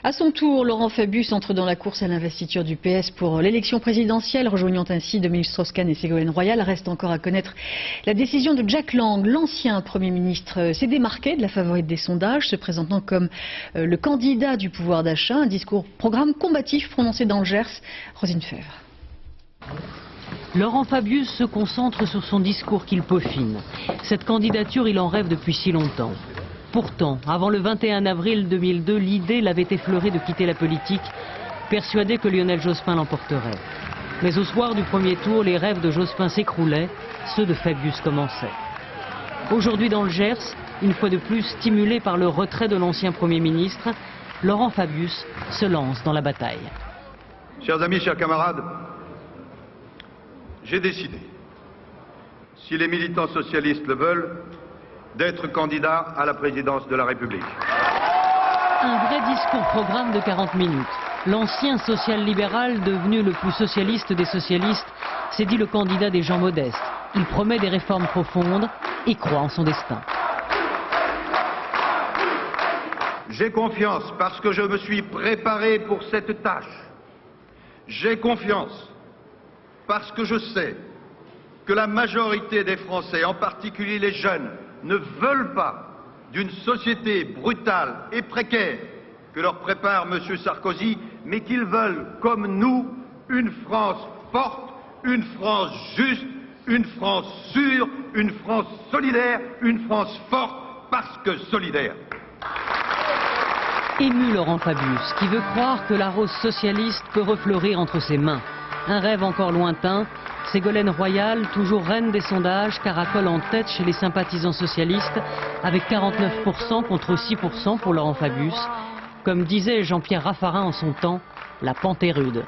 À son tour, Laurent Fabius entre dans la course à l'investiture du PS pour l'élection présidentielle, rejoignant ainsi Dominique Strauss-Kahn et Ségolène Royal. Reste encore à connaître la décision de Jack Lang. L'ancien Premier ministre s'est démarqué de la favorite des sondages, se présentant comme le candidat du pouvoir d'achat. Un programme combatif prononcé dans le Gers. Rosine Fèvre. Laurent Fabius se concentre sur son discours qu'il peaufine. Cette candidature, il en rêve depuis si longtemps. Pourtant, avant le 21 avril 2002, l'idée l'avait effleuré de quitter la politique, persuadé que Lionel Jospin l'emporterait. Mais au soir du premier tour, les rêves de Jospin s'écroulaient, ceux de Fabius commençaient. Aujourd'hui dans le Gers, une fois de plus stimulé par le retrait de l'ancien Premier ministre, Laurent Fabius se lance dans la bataille. Chers amis, chers camarades, j'ai décidé, si les militants socialistes le veulent, d'être candidat à la présidence de la République. Un vrai discours-programme de 40 minutes. L'ancien social-libéral, devenu le plus socialiste des socialistes, s'est dit le candidat des gens modestes. Il promet des réformes profondes et croit en son destin. J'ai confiance parce que je me suis préparé pour cette tâche. J'ai confiance parce que je sais que la majorité des Français, en particulier les jeunes, ne veulent pas d'une société brutale et précaire que leur prépare M. Sarkozy, mais qu'ils veulent, comme nous, une France forte, une France juste, une France sûre, une France solidaire, une France forte parce que solidaire. Ému Laurent Fabius, qui veut croire que la rose socialiste peut refleurir entre ses mains. Un rêve encore lointain. Ségolène Royal, toujours reine des sondages, caracole en tête chez les sympathisants socialistes, avec 49% contre 6% pour Laurent Fabius. Comme disait Jean-Pierre Raffarin en son temps, la pente est rude.